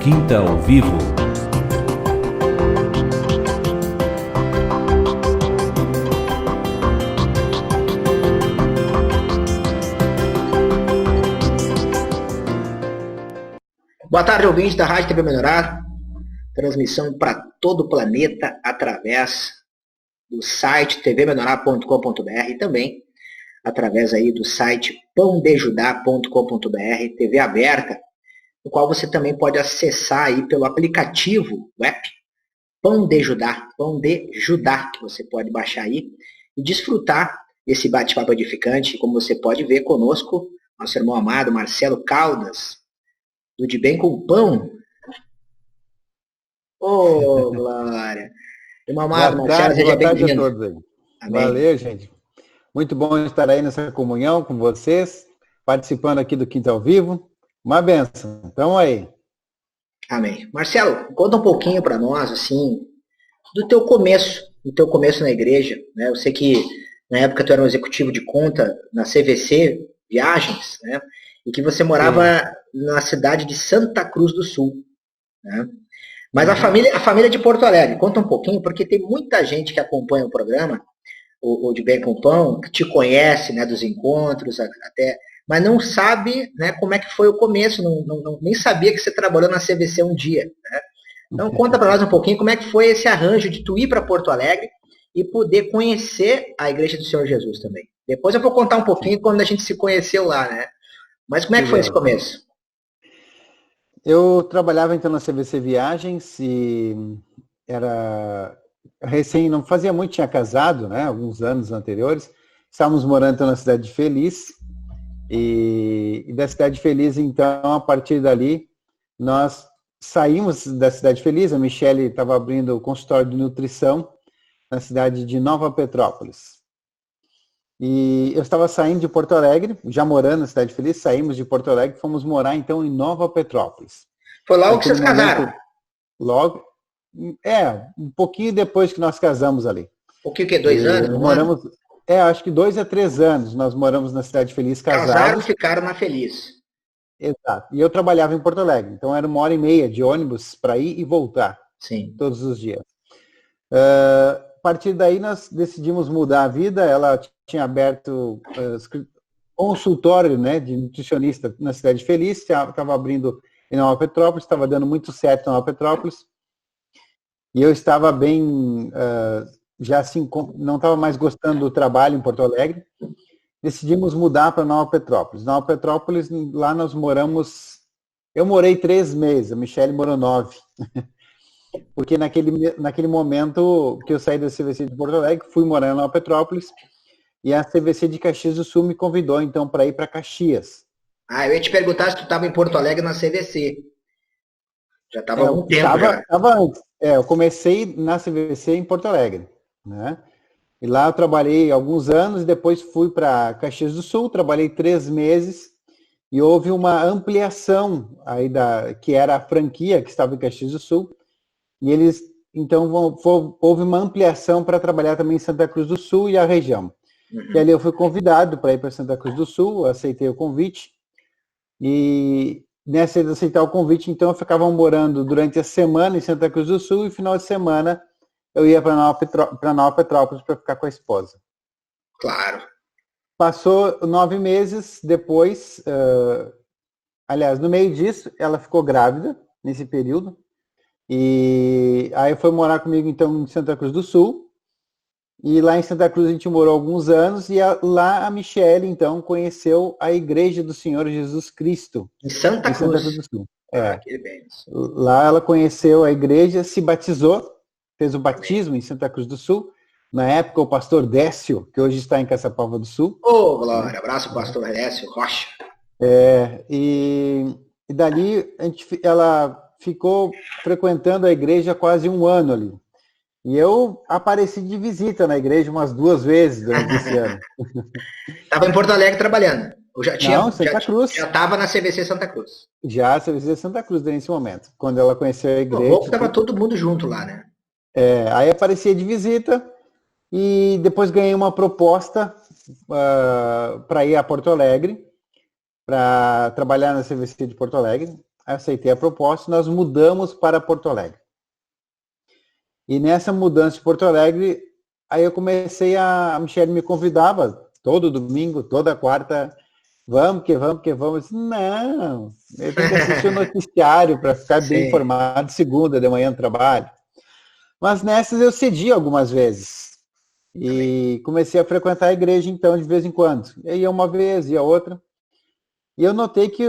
Quinta ao Vivo. Boa tarde, ouvintes da Rádio TV Melhorar. Transmissão para todo o planeta através do site tvmelhorar.com.br e também através aí do site pãodejudá.com.br, TV aberta, no qual você também pode acessar aí pelo aplicativo web Pão de Judá, que você pode baixar aí e desfrutar desse bate-papo edificante. Como você pode ver conosco, nosso irmão amado Marcelo Caldas, do De Bem com o Pão. Ô, Glória! Irmão amado, Marcelo, seja bem-vindo. Boa tarde a todos aí. Valeu, gente. Muito bom estar aí nessa comunhão com vocês, participando aqui do Quinta ao Vivo. Uma bênção. Então aí. Amém. Marcelo, conta um pouquinho para nós, assim, do teu começo na igreja, né? Eu sei que na época tu era um executivo de conta na CVC Viagens, né? E que você morava na cidade de Santa Cruz do Sul, né? Mas a família de Porto Alegre, conta um pouquinho, porque tem muita gente que acompanha o programa, o De Bem com o Pão, que te conhece, né, dos encontros, até, mas não sabe, né, como é que foi o começo, nem sabia que você trabalhou na CVC um dia, né? Então conta para nós um pouquinho como é que foi esse arranjo de tu ir para Porto Alegre e poder conhecer a Igreja do Senhor Jesus também. Depois eu vou contar um pouquinho quando a gente se conheceu lá, né? Mas como é que foi esse começo? Eu trabalhava então na CVC Viagens e era recém, não fazia muito, tinha casado, né, alguns anos anteriores. Estávamos morando então na Cidade Feliz e da Cidade Feliz, então, a partir dali, nós saímos da Cidade Feliz. A Michele estava abrindo o consultório de nutrição na cidade de Nova Petrópolis. E eu estava saindo de Porto Alegre, já morando na Cidade Feliz, saímos de Porto Alegre, fomos morar então em Nova Petrópolis. Foi logo que vocês casaram? Logo, um pouquinho depois que nós casamos ali. O que, 2 anos? Moramos, acho que 2 a 3 anos nós moramos na Cidade Feliz casados. Casaram e ficaram na Feliz. Exato. E eu trabalhava em Porto Alegre, então era 1h30 de ônibus para ir e voltar. Sim. Todos os dias. A partir daí nós decidimos mudar a vida. Ela tinha aberto consultório, né, de nutricionista na Cidade Feliz, estava abrindo em Nova Petrópolis, estava dando muito certo em Nova Petrópolis, e eu estava bem, já assim, não estava mais gostando do trabalho em Porto Alegre. Decidimos mudar para Nova Petrópolis. Nova Petrópolis, lá nós moramos, eu morei 3 meses, a Michele morou 9. Porque naquele momento que eu saí da CVC de Porto Alegre, fui morar em Nova Petrópolis, e a CVC de Caxias do Sul me convidou, então, para ir para Caxias. Eu ia te perguntar se tu estava em Porto Alegre na CVC. Já estava há algum tempo. Estava antes. Eu comecei na CVC em Porto Alegre, né? E lá eu trabalhei alguns anos, e depois fui para Caxias do Sul, trabalhei 3 meses, e houve uma ampliação aí que era a franquia que estava em Caxias do Sul. E eles, então, houve uma ampliação para trabalhar também em Santa Cruz do Sul e a região. E ali eu fui convidado para ir para Santa Cruz do Sul, aceitei o convite. E nessa de aceitar o convite, então, eu ficava morando durante a semana em Santa Cruz do Sul, e final de semana eu ia para Nova Petrópolis para ficar com a esposa. Claro. Passou 9 meses depois, aliás, no meio disso, ela ficou grávida nesse período. E aí foi morar comigo, então, em Santa Cruz do Sul. E lá em Santa Cruz a gente morou alguns anos, e lá a Michele, então, conheceu a Igreja do Senhor Jesus Cristo. Em Santa Cruz do Sul. Lá ela conheceu a igreja, se batizou, fez o batismo em Santa Cruz do Sul. Na época, o pastor Décio, que hoje está em Caçapava do Sul. Ô, Glória, abraço, pastor Décio Rocha. E dali ela ficou frequentando a igreja quase 1 ano ali. E eu apareci de visita na igreja umas 2 vezes durante esse ano. Estava em Porto Alegre trabalhando? Ou já tinha? Não, Santa Cruz. Já estava na CVC Santa Cruz? Já, CVC Santa Cruz nesse momento, quando ela conheceu a igreja. Bom que estava todo mundo junto lá, né? Aí aparecia de visita, e depois ganhei uma proposta para ir a Porto Alegre, para trabalhar na CVC de Porto Alegre. aceitei a proposta, nós mudamos para Porto Alegre. E nessa mudança de Porto Alegre, aí eu comecei a Michele me convidava todo domingo, toda quarta, vamos que vamos. Eu disse, não, eu tenho que assistir o noticiário para ficar bem informado segunda de manhã no trabalho. Mas nessas eu cedi algumas vezes. E comecei a frequentar a igreja, então, de vez em quando. Eu ia uma vez, ia outra. E eu notei que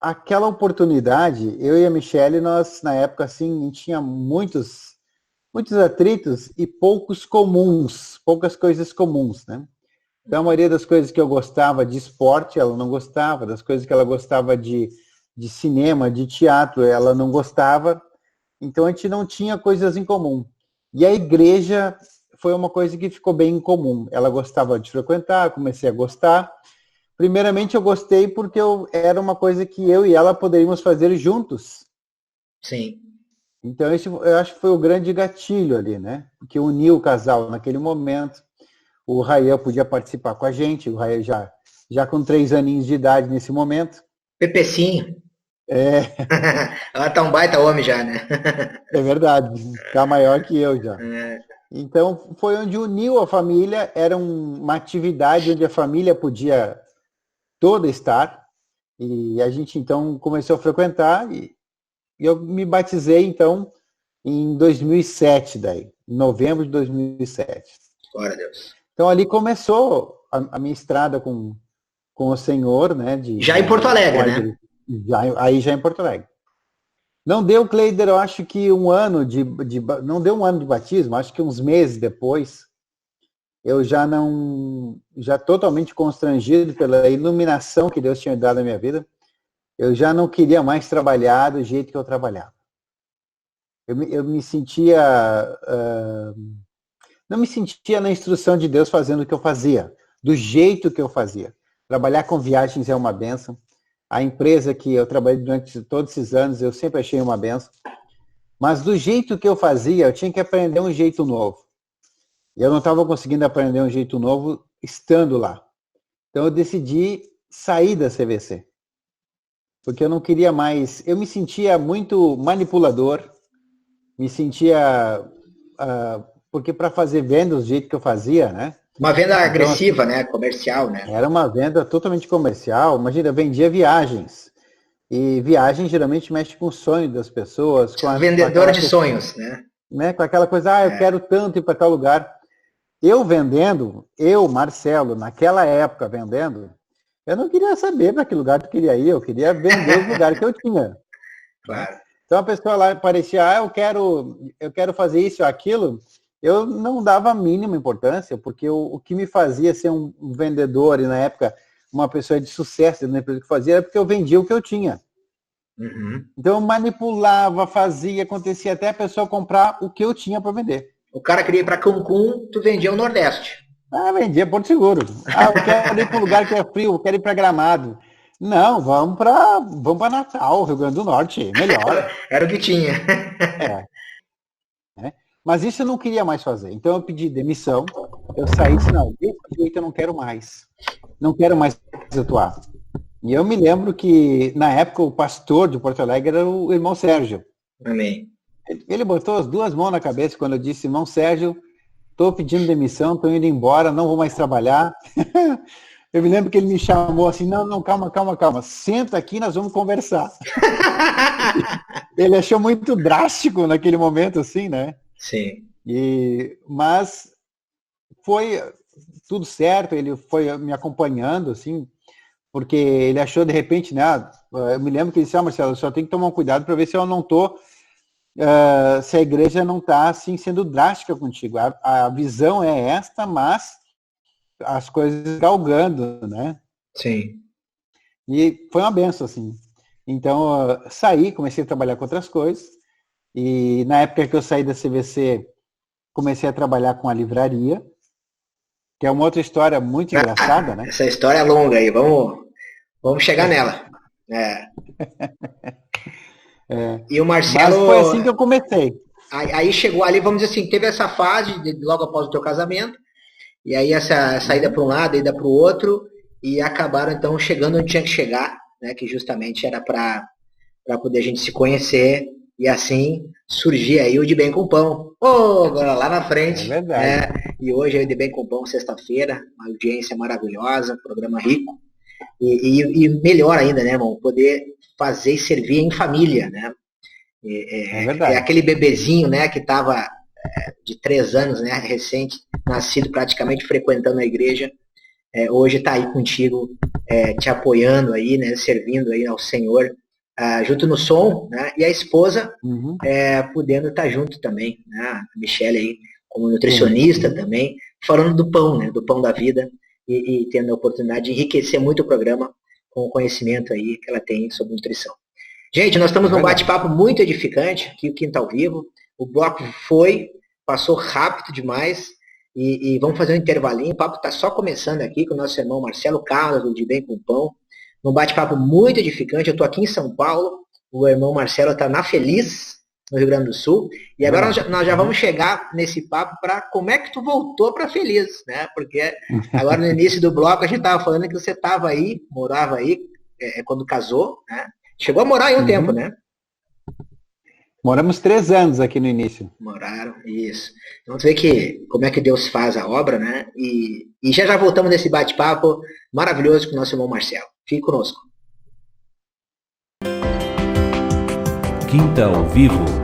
aquela oportunidade, eu e a Michele, nós, na época, assim, tinha muitos atritos e poucas coisas comuns, né? Então, a maioria das coisas que eu gostava de esporte, ela não gostava. Das coisas que ela gostava de cinema, de teatro, ela não gostava. Então, a gente não tinha coisas em comum. E a igreja foi uma coisa que ficou bem em comum. Ela gostava de frequentar, comecei a gostar. Primeiramente, eu gostei porque era uma coisa que eu e ela poderíamos fazer juntos. Sim. Então, eu acho que foi o grande gatilho ali, né? Porque uniu o casal naquele momento. O Rael podia participar com a gente, o Rael já com 3 aninhos de idade nesse momento. Pepecinho. Ela tá um baita homem já, né? É verdade, tá maior que eu já. Então, foi onde uniu a família, era uma atividade onde a família podia toda estar, e a gente, então, começou a frequentar, e eu me batizei, então, em 2007, daí, em novembro de 2007. Glória a Deus. Então, ali começou a minha estrada com o Senhor, né? Já em Porto Alegre, né? Já em Porto Alegre. Não deu, Cleider, eu acho que um ano não deu um ano de batismo, acho que uns meses depois, eu já totalmente constrangido pela iluminação que Deus tinha dado na minha vida, eu já não queria mais trabalhar do jeito que eu trabalhava. Eu me sentia, não me sentia na instrução de Deus fazendo o que eu fazia, do jeito que eu fazia. Trabalhar com viagens é uma bênção. A empresa que eu trabalhei durante todos esses anos, eu sempre achei uma benção. Mas do jeito que eu fazia, eu tinha que aprender um jeito novo. E eu não estava conseguindo aprender um jeito novo estando lá. Então eu decidi sair da CVC. Porque eu não queria mais... Eu me sentia muito manipulador. Me sentia... porque para fazer venda do jeito que eu fazia, né? Uma venda agressiva, né? Comercial, né? Era uma venda totalmente comercial. Imagina, eu vendia viagens. E viagem geralmente mexe com o sonho das pessoas. Vendedor de sonhos, né? Com aquela coisa, eu quero tanto ir para tal lugar. Marcelo, naquela época vendendo, eu não queria saber para que lugar tu queria ir, eu queria vender os lugares que eu tinha. Claro. Então a pessoa lá parecia, eu quero fazer isso ou aquilo. Eu não dava a mínima importância, porque o que me fazia ser um vendedor, e na época uma pessoa de sucesso na empresa que fazia, era porque eu vendia o que eu tinha. Uhum. Então eu manipulava, fazia, acontecia até a pessoa comprar o que eu tinha para vender. O cara queria ir para Cancún, tu vendia o Nordeste. Vendia Porto Seguro. Eu quero ir para um lugar que é frio, eu quero ir para Gramado. Não, vamos para Natal, Rio Grande do Norte, melhor. Era o que tinha. Mas isso eu não queria mais fazer. Então eu pedi demissão, eu saí e disse, não, desse jeito eu não quero mais. Não quero mais atuar. E eu me lembro que, na época, o pastor de Porto Alegre era o irmão Sérgio. Amém. Ele botou as 2 mãos na cabeça quando eu disse, irmão Sérgio, estou pedindo demissão, estou indo embora, não vou mais trabalhar. Eu me lembro que ele me chamou assim, não, calma. Senta aqui, nós vamos conversar. Ele achou muito drástico naquele momento, assim, né? Sim. Mas foi tudo certo, ele foi me acompanhando, assim, porque ele achou de repente, né? Eu me lembro que ele disse, Marcelo, só tem que tomar um cuidado para ver se eu não estou, se a igreja não está assim sendo drástica contigo. A visão é esta, mas as coisas galgando, né? Sim. E foi uma benção, assim. Então, saí, comecei a trabalhar com outras coisas. E na época que eu saí da CVC, comecei a trabalhar com a livraria, que é uma outra história muito engraçada, né? Essa história é longa aí, vamos chegar nela. E o Marcelo... Mas foi assim que eu comecei. Aí chegou ali, vamos dizer assim, teve essa fase logo após o teu casamento, e aí essa saída para um lado, ida para o outro, e acabaram então chegando onde tinha que chegar, né? Que justamente era para para poder a gente se conhecer e assim surgir aí o De Bem com Pão. Agora lá na frente. É verdade. E hoje é o De Bem com Pão, sexta-feira, uma audiência maravilhosa, programa rico. E melhor ainda, né, irmão? Poder fazer e servir em família, né? É verdade. É aquele bebezinho, né, que estava de 3 anos, né, recente, nascido praticamente frequentando a igreja, hoje está aí contigo, te apoiando aí, né, servindo aí ao Senhor, junto no som, né, e a esposa podendo estar junto também, né, a Michelle aí como nutricionista também, falando do pão, né, do pão da vida, e tendo a oportunidade de enriquecer muito o programa com o conhecimento aí que ela tem sobre nutrição. Gente, nós estamos num bate-papo muito edificante, aqui o Quinta ao Vivo. O bloco passou rápido demais, e vamos fazer um intervalinho. O papo está só começando aqui com o nosso irmão Marcelo Carlos, do De Bem com Pão. Num bate-papo muito edificante. Eu estou aqui em São Paulo, o irmão Marcelo está na Feliz, no Rio Grande do Sul. E agora nós já vamos chegar nesse papo para como é que tu voltou para Feliz, né? Porque agora no início do bloco a gente estava falando que você estava aí, morava aí, quando casou, né? Chegou a morar aí um tempo, né? Moramos 3 anos aqui no início. Moraram, isso. Então você vê como é que Deus faz a obra, né? E já voltamos nesse bate-papo maravilhoso com o nosso irmão Marcelo. Fique conosco. Quinta ao Vivo.